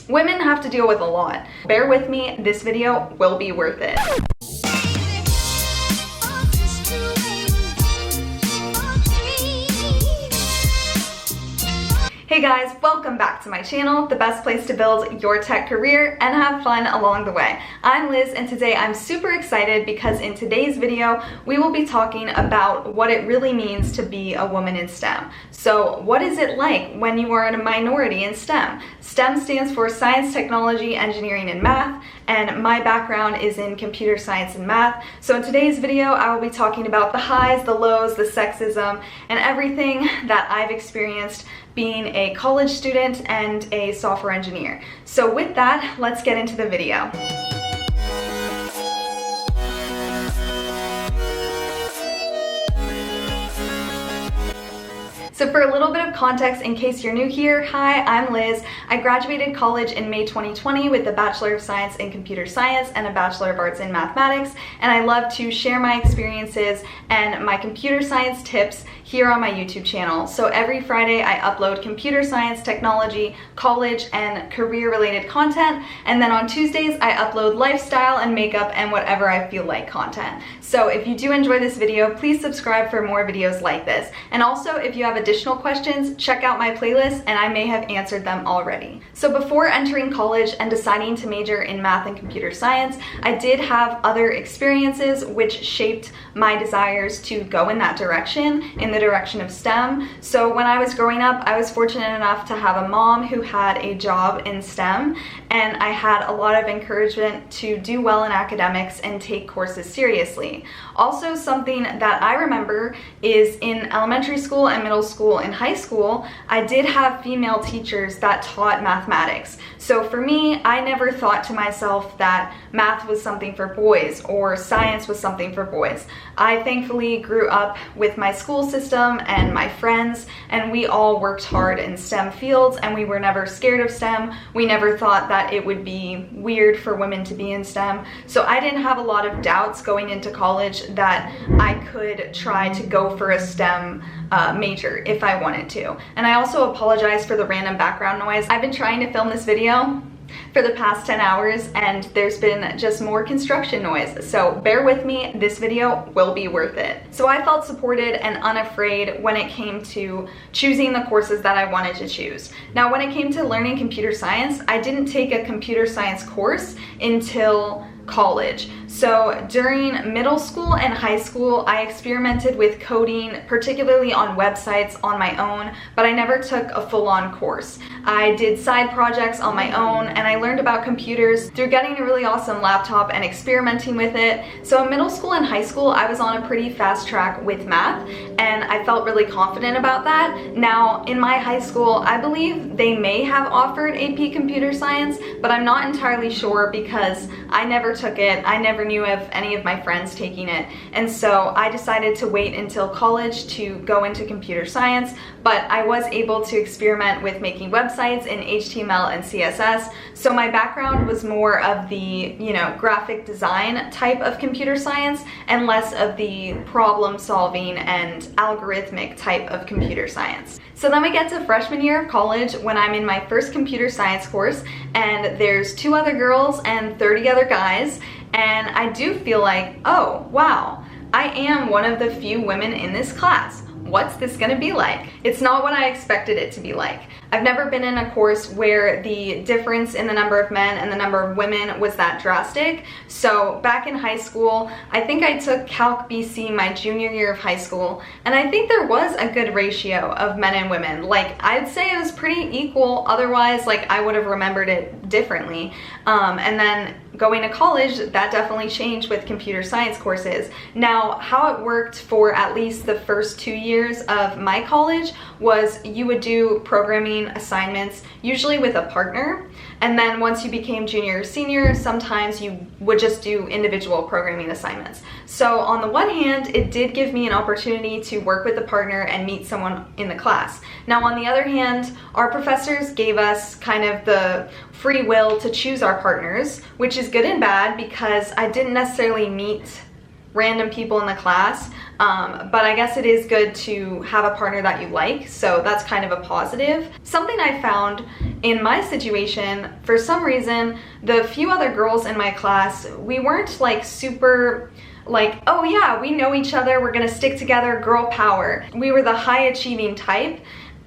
women have to deal with a lot. Bear with me, this video will be worth it. Hey guys, welcome back to my channel, the best place to build your tech career and have fun along the way. I'm Liz, and today I'm super excited because in today's video, we will be talking about what it really means to be a woman in STEM. So what is it like when you are a minority in STEM? STEM stands for Science, Technology, Engineering, and Math, and my background is in Computer Science and Math. So in today's video, I will be talking about the highs, the lows, the sexism, and everything that I've experienced being a college student and a software engineer. So with that, let's get into the video. So for a little bit of context, in case you're new here, hi, I'm Liz. I graduated college in May 2020 with a Bachelor of Science in Computer Science and a Bachelor of Arts in Mathematics, and I love to share my experiences and my computer science tips here on my YouTube channel. So every Friday I upload computer science, technology, college, and career-related content, and then on Tuesdays I upload lifestyle and makeup and whatever I feel like content. So if you do enjoy this video, please subscribe for more videos like this. And also, if you have additional questions, check out my playlist and I may have answered them already. So before entering college and deciding to major in math and computer science, I did have other experiences which shaped my desires to go in that direction, in the direction of STEM. So when I was growing up, I was fortunate enough to have a mom who had a job in STEM, and I had a lot of encouragement to do well in academics and take courses seriously. Also, something that I remember is in elementary school and middle school and high school, I did have female teachers that taught mathematics. So for me, I never thought to myself that math was something for boys or science was something for boys. I thankfully grew up with my school system and my friends, and we all worked hard in STEM fields, and we were never scared of STEM. We never thought that it would be weird for women to be in STEM. So I didn't have a lot of doubts going into college that I could try to go for a STEM major if I wanted to. And I also apologize for the random background noise. I've been trying to film this video for the past 10 hours and there's been just more construction noise. So bear with me, this video will be worth it. So I felt supported and unafraid when it came to choosing the courses that I wanted to choose. Now, when it came to learning computer science, I didn't take a computer science course until college. So during middle school and high school, I experimented with coding, particularly on websites on my own, but I never took a full-on course. I did side projects on my own, and I learned about computers through getting a really awesome laptop and experimenting with it. So in middle school and high school, I was on a pretty fast track with math, and I felt really confident about that. Now, in my high school, I believe they may have offered AP Computer Science, but I'm not entirely sure because I never took it. I never knew of any of my friends taking it, and so I decided to wait until college to go into computer science, but I was able to experiment with making websites in HTML and CSS. So my background was more of the, graphic design type of computer science and less of the problem solving and algorithmic type of computer science. So then we get to freshman year of college when I'm in my first computer science course, and there's 2 other girls and 30 other guys, and I do feel like, oh wow, I am one of the few women in this class. What's this gonna be like? It's not what I expected it to be like. I've never been in a course where the difference in the number of men and the number of women was that drastic. So back in high school, I think I took Calc BC my junior year of high school, and I think there was a good ratio of men and women. Like, I'd say it was pretty equal, otherwise I would have remembered it differently. And then going to college, that definitely changed with computer science courses. Now, how it worked for at least the first 2 years of my college was you would do programming assignments, usually with a partner, and then once you became junior or senior, sometimes you would just do individual programming assignments. So on the one hand, it did give me an opportunity to work with a partner and meet someone in the class. Now on the other hand, our professors gave us kind of the free will to choose our partners, which is good and bad because I didn't necessarily meet random people in the class, but I guess it is good to have a partner that you like, so that's kind of a positive. Something I found in my situation, for some reason, the few other girls in my class, we weren't like super like, oh yeah, we know each other, we're gonna stick together, girl power. We were the high achieving type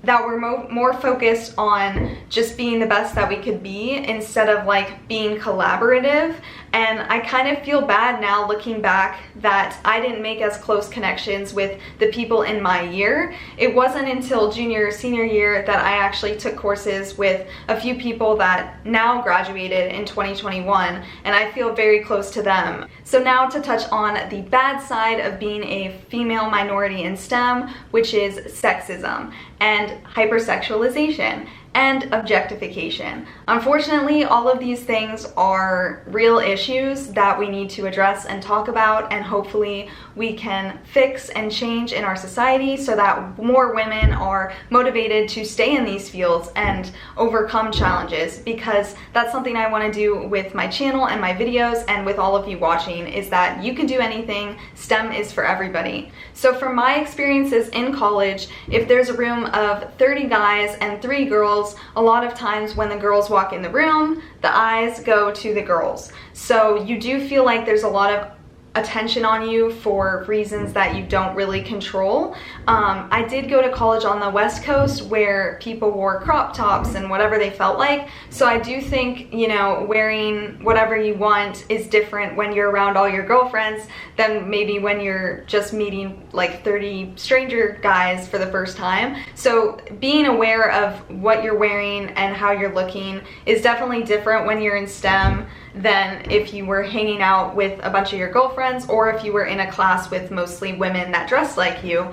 that were more focused on just being the best that we could be instead of like being collaborative. And I kind of feel bad now looking back that I didn't make as close connections with the people in my year. It wasn't until junior or senior year that I actually took courses with a few people that now graduated in 2021, and I feel very close to them. So now to touch on the bad side of being a female minority in STEM, which is sexism and hypersexualization and objectification. Unfortunately, all of these things are real issues that we need to address and talk about, and hopefully we can fix and change in our society so that more women are motivated to stay in these fields and overcome challenges, because that's something I want to do with my channel and my videos and with all of you watching, is that you can do anything. STEM is for everybody. So from my experiences in college, if there's a room of 30 guys and 3 girls, a lot of times when the girls walk in the room, the eyes go to the girls. So you do feel like there's a lot of attention on you for reasons that you don't really control. I did go to college on the West Coast where people wore crop tops and whatever they felt like, so I do think, you know, wearing whatever you want is different when you're around all your girlfriends than maybe when you're just meeting like 30 stranger guys for the first time. So being aware of what you're wearing and how you're looking is definitely different when you're in STEM than if you were hanging out with a bunch of your girlfriends or if you were in a class with mostly women that dress like you.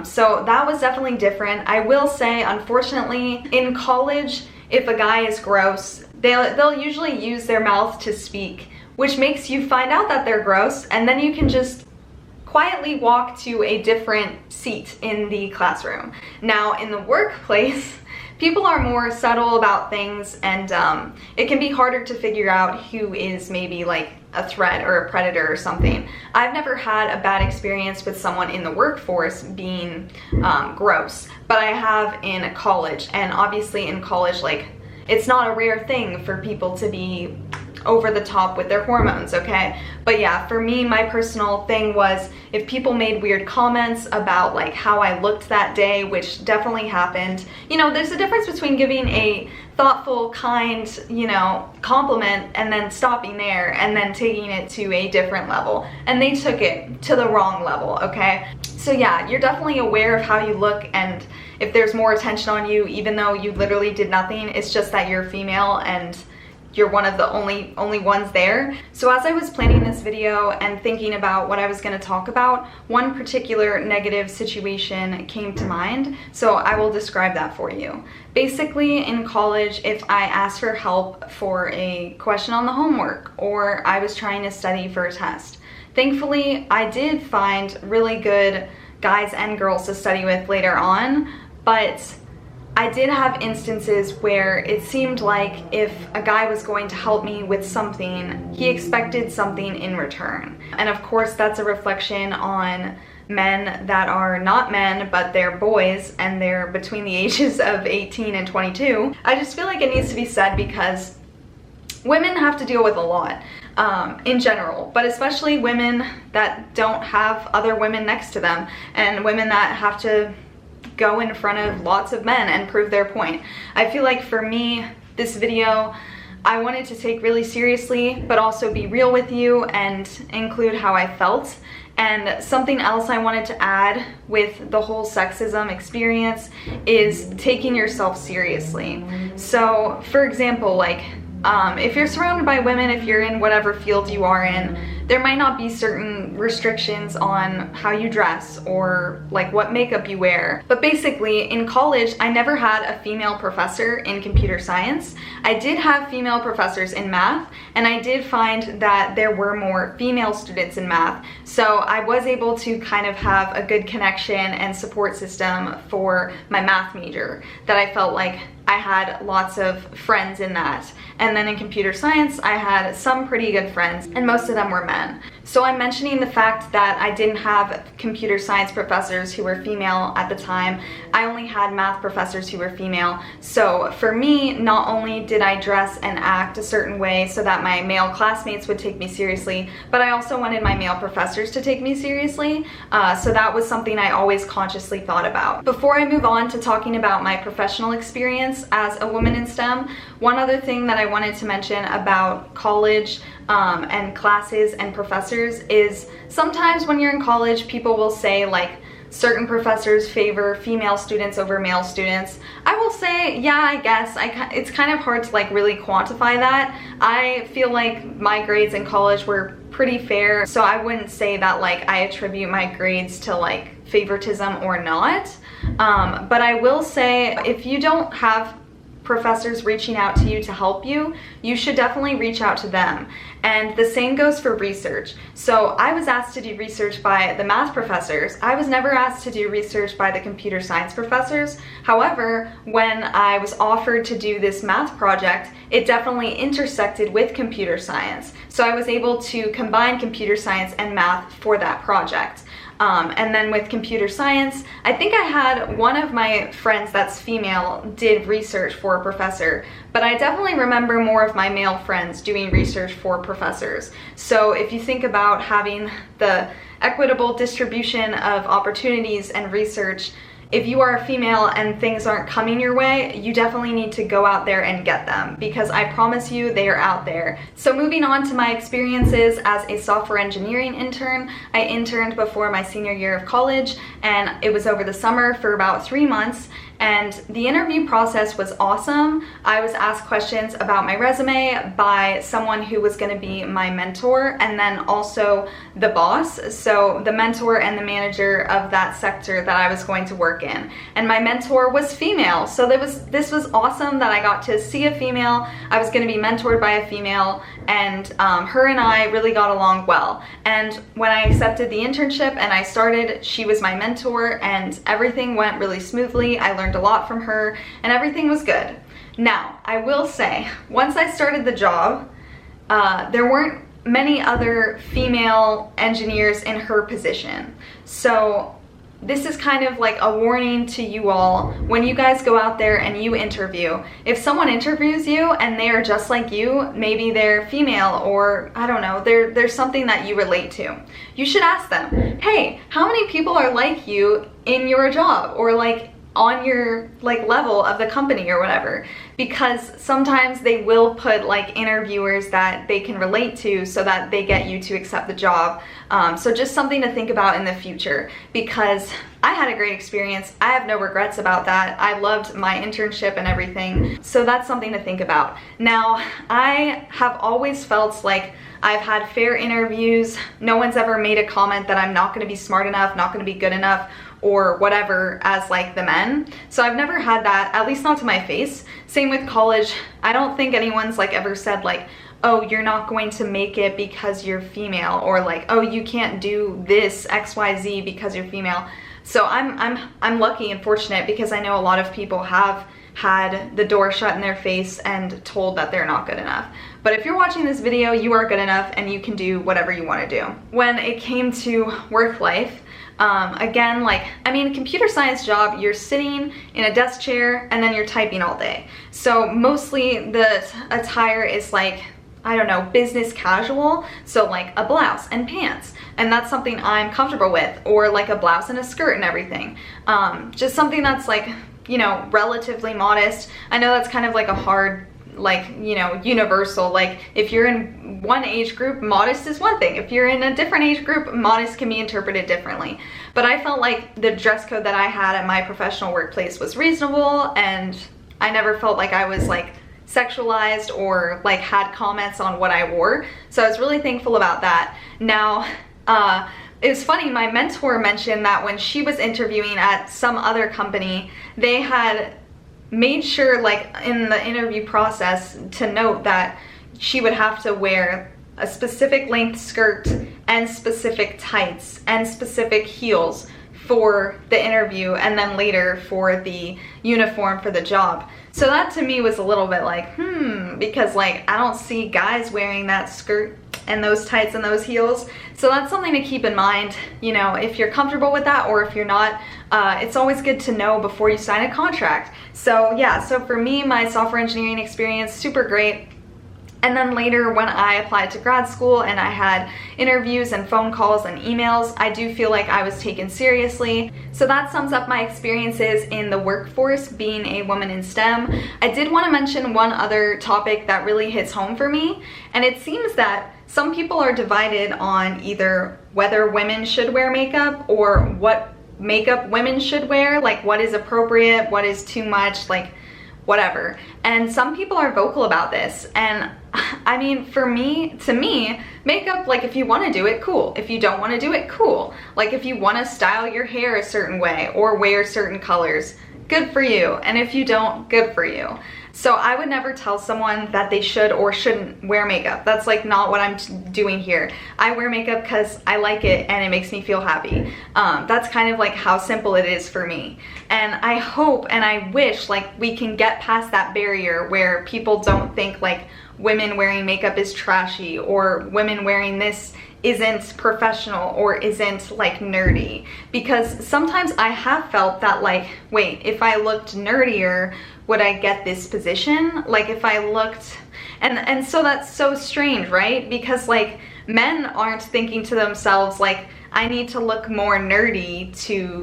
So that was definitely different. I will say, unfortunately, in college, if a guy is gross, they'll usually use their mouth to speak, which makes you find out that they're gross, and then you can just quietly walk to a different seat in the classroom. Now, in the workplace, people are more subtle about things, and it can be harder to figure out who is maybe like a threat or a predator or something. I've never had a bad experience with someone in the workforce being gross, but I have in college, and obviously in college, like, it's not a rare thing for people to be over the top with their hormones, okay? But yeah, for me, my personal thing was if people made weird comments about like how I looked that day, which definitely happened. You know, there's a difference between giving a thoughtful, kind, you know, compliment and then stopping there and then taking it to a different level. And they took it to the wrong level, okay? So yeah, you're definitely aware of how you look, and if there's more attention on you, even though you literally did nothing, it's just that you're female and you're one of the only ones there. So as I was planning this video and thinking about what I was going to talk about, one particular negative situation came to mind, so I will describe that for you. Basically, in college, if I asked for help for a question on the homework, or I was trying to study for a test, thankfully I did find really good guys and girls to study with later on, but I did have instances where it seemed like if a guy was going to help me with something, he expected something in return. And of course, that's a reflection on men that are not men, but they're boys, and they're between the ages of 18 and 22. I just feel like it needs to be said because women have to deal with a lot in general, but especially women that don't have other women next to them, and women that have to go in front of lots of men and prove their point. I feel like for me, this video, I wanted to take really seriously, but also be real with you and include how I felt. And something else I wanted to add with the whole sexism experience is taking yourself seriously. So, for example, like, if you're surrounded by women, if you're in whatever field you are in, there might not be certain restrictions on how you dress or like what makeup you wear. But basically, in college, I never had a female professor in computer science. I did have female professors in math, and I did find that there were more female students in math. So I was able to kind of have a good connection and support system for my math major that I felt like I had lots of friends in that. And then in computer science, I had some pretty good friends, and most of them were men. So I'm mentioning the fact that I didn't have computer science professors who were female at the time. I only had math professors who were female. So for me, not only did I dress and act a certain way so that my male classmates would take me seriously, but I also wanted my male professors to take me seriously. So that was something I always consciously thought about. Before I move on to talking about my professional experience as a woman in STEM, one other thing that I wanted to mention about college and classes and professors is sometimes when you're in college, people will say like certain professors favor female students over male students. I will say, yeah, I guess it's kind of hard to like really quantify that. I feel like my grades in college were pretty fair, so I wouldn't say that like I attribute my grades to like favoritism or not. But I will say, if you don't have professors reaching out to you to help you, you should definitely reach out to them. And the same goes for research. So I was asked to do research by the math professors. I was never asked to do research by the computer science professors. However, when I was offered to do this math project, it definitely intersected with computer science. So I was able to combine computer science and math for that project. And then with computer science, I think I had one of my friends that's female did research for a professor, but I definitely remember more of my male friends doing research for professors. So if you think about having the equitable distribution of opportunities and research, if you are a female and things aren't coming your way, you definitely need to go out there and get them, because I promise you they are out there. So moving on to my experiences as a software engineering intern, I interned before my senior year of college, and it was over the summer for about 3 months. And the interview process was awesome. I was asked questions about my resume by someone who was going to be my mentor, and then also the boss, so the mentor and the manager of that sector that I was going to work in. And my mentor was female, so this was awesome that I got to see a female. I was going to be mentored by a female, and her and I really got along well. And when I accepted the internship and I started, she was my mentor, and everything went really smoothly. I learned a lot from her and everything was good. Now, I will say, once I started the job, there weren't many other female engineers in her position. So this is kind of like a warning to you all when you guys go out there and you interview. If someone interviews you and they are just like you, maybe they're female, or I don't know, there's something that you relate to, you should ask them, hey, how many people are like you in your job, or like on your like level of the company or whatever, because sometimes they will put like interviewers that they can relate to so that they get you to accept the job. So just something to think about in the future, because I had a great experience. I have no regrets about that. I loved my internship and everything. So that's something to think about. Now, I have always felt like I've had fair interviews. No one's ever made a comment that I'm not going to be smart enough, not going to be good enough, or whatever as like the men. So I've never had that, at least not to my face. Same with college. I don't think anyone's like ever said like, oh, you're not going to make it because you're female, or like, oh, you can't do this XYZ because you're female. So I'm lucky and fortunate, because I know a lot of people have had the door shut in their face and told that they're not good enough. But if you're watching this video, you are good enough and you can do whatever you want to do. When it came to work life, again, like, I mean, computer science job, you're sitting in a desk chair and then you're typing all day. So mostly the attire is like, I don't know, business casual. So like a blouse and pants. And that's something I'm comfortable with, or like a blouse and a skirt and everything. Just something that's like, you know, relatively modest. I know that's kind of like a hard, like, you know, universal, like if you're in one age group, modest is one thing. If you're in a different age group, modest can be interpreted differently. But I felt like the dress code that I had at my professional workplace was reasonable, and I never felt like I was like sexualized or like had comments on what I wore. So I was really thankful about that. Now, it was funny, my mentor mentioned that when she was interviewing at some other company, they had made sure, like in the interview process, to note that she would have to wear a specific length skirt and specific tights and specific heels for the interview and then later for the uniform for the job. So that to me was a little bit like, because like I don't see guys wearing that skirt and those tights and those heels. So that's something to keep in mind, you know, if you're comfortable with that or if you're not. It's always good to know before you sign a contract. So yeah, so for me, my software engineering experience, super great. And then later when I applied to grad school and I had interviews and phone calls and emails, I do feel like I was taken seriously. So that sums up my experiences in the workforce being a woman in STEM. I did want to mention one other topic that really hits home for me, and it seems that some people are divided on either whether women should wear makeup or what makeup women should wear, like what is appropriate, what is too much, like whatever. And some people are vocal about this, and I mean, to me, makeup, like if you want to do it, cool. If you don't want to do it, cool. Like if you want to style your hair a certain way or wear certain colors, good for you. And if you don't, good for you. So I would never tell someone that they should or shouldn't wear makeup. That's like not what I'm doing here. I wear makeup because I like it and it makes me feel happy. That's kind of like how simple it is for me. And I hope and I wish like we can get past that barrier where people don't think like women wearing makeup is trashy or women wearing this isn't professional or isn't like nerdy. Because sometimes I have felt that like, wait, if I looked nerdier, would I get this position? Like if I looked, and so that's so strange, right? Because like men aren't thinking to themselves like, I need to look more nerdy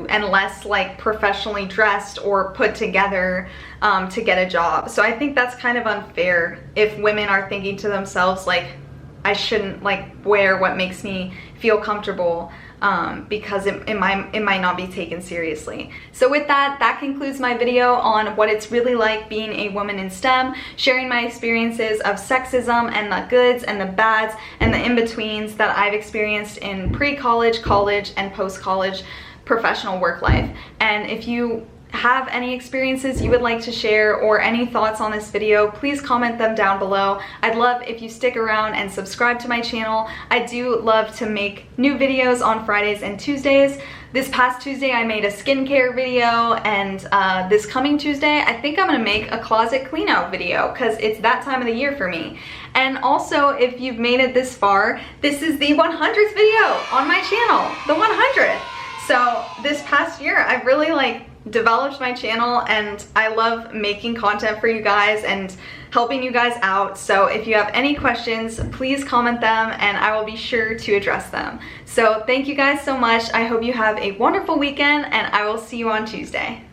and less like professionally dressed or put together to get a job. So I think that's kind of unfair if women are thinking to themselves like, I shouldn't like wear what makes me feel comfortable because it might not be taken seriously. So with that, that concludes my video on what it's really like being a woman in STEM, sharing my experiences of sexism and the goods and the bads and the in-betweens that I've experienced in pre-college, college, and post-college professional work life. And if you have any experiences you would like to share or any thoughts on this video, please comment them down below. I'd love if you stick around and subscribe to my channel. I do love to make new videos on Fridays and Tuesdays. This past Tuesday I made a skincare video, and this coming Tuesday I think I'm gonna make a closet clean out video because it's that time of the year for me. And also, if you've made it this far, this is the 100th video on my channel, the 100th. So this past year I've really like developed my channel and I love making content for you guys and helping you guys out. So if you have any questions, please comment them and I will be sure to address them. So thank you guys so much. I hope you have a wonderful weekend and I will see you on Tuesday.